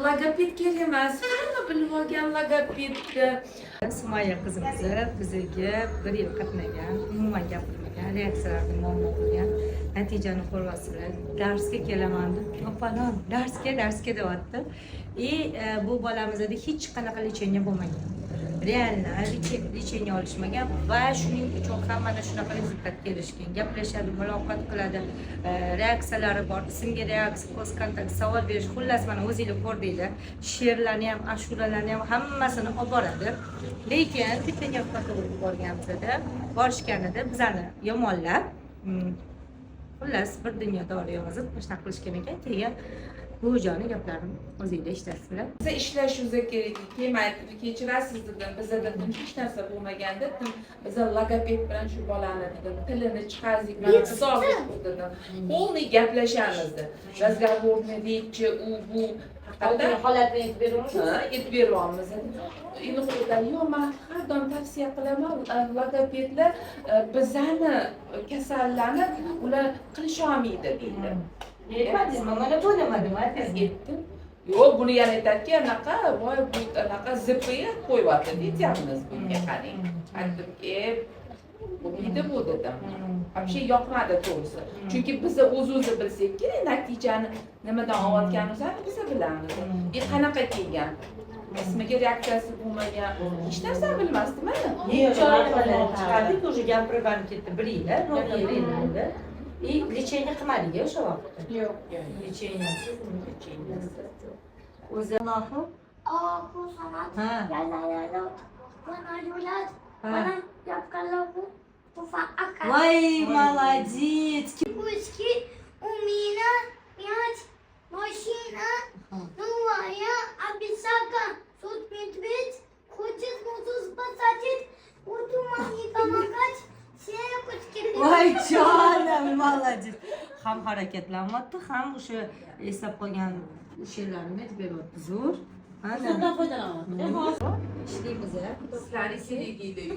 logoped kerak emas. Hamma bilib olgan logopedni. Sumayya qizimiz bizga 1 yil qatnagan, umuman gapirmagan, reaksiyalarni muammo bo'lgan. Natijani ko'ryapsizlar. Darsga kelaman deb, "Opalam, darsga deyapti." Bu bolamizda hech qanaqa lecheniya bo'lmagan. Realno lecheniya olishmagan va shuning uchun ham mana shunaqa rezultatga erishgan. Gaplashadi, muloqot qiladi, reaksiyalari bor, ismga reaksiya, ko'z kontakt, savol berish, xullas mana o'zingizlar ko'rdinglar. She'rlarni ham, ashulalarni ham hammasini olib boradi. Lekin bitta gapga to'g'ri borganimizda, borishganida bizani yomonlab, xullas bir dunyo dori yozib, shunaqa qilishgan ekan. Keyin buvijoning gaplarini o'zingizlar eshitasizlar. Biza ishlashimiz kerak. Keyin aytdi, kechirasiz dedim. Bizda dedim hech narsa bo'lmagan dedim. Biza logoped bilan shu bolani dedim, tilini chiqardik bilan hisobish dedim. Полный gaplashamiz dedi. Разговорный речи u bu haqida Holatni aytib beramiz. aytib beryapmiz. Endi qo'ydilar, "Yo'q, men har doim tavsiya qilaman, logopedlar bizani kasallarni ular qilisha olmaydi" deydi. Aytmadingizmi? Mana bu nimadimi? Aytdim. Yo'q, buni yana aytadiki, anaqa, voy bu anaqa zipiga qo'yyapti deyapmiz bunga qarang. Aytdimki, bo'lmaydi bu dedim. Вообще yoqmadi to'g'risi. Chunki biz o'z-o'zi bilsak kerak, natijani nimadan olayotganimizni biz bilamiz. Qanaqa kelgan? Ismiga reaksiyasi bo'lmagan, hech narsa bilmasdim mana. Chiqardik, уже gapirib ketdi. 1 yil, ro'y bo'ldi. Lecheniya qilmadingiz o'sha vaqtda? Yo'q. Lecheniya. O'zi nofu? Sanat, Ha. yalayalar, ayollar, bana yapkanlar ufak akar. Voy, молодец. Кучки у меня 5 машина, новая обезьяна, тут медведь, хочет музыку посадить, буду маме помогать, все кучки. Voy jonim, молодец. Ham harakatlanmoqda, ham o'sha eslab qolgan she'rlarini aytib beryapti. Zo'r. Bundan foydalanyapti. Ishlaymiz. Sizlarni kerak deydi-yu.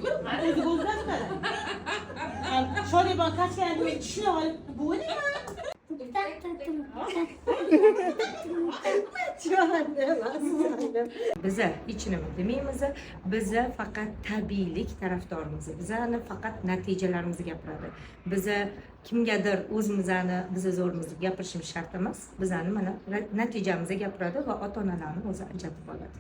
O'zi o'zgarmadi. Sho'ribon tashlanib tushuna olib bo'ldingmi? Biza hech nima demaymiz. Biza faqat tabiiylik tarafdorimiz. Bizani faqat natijalarimizga gapiradi. Biza kimgadir o'zimizni biza zo'rimizni gapirishimiz shart emas. Bizani mana natijamizga gapiradi va ota-onalarni o'zi ajratib oladi.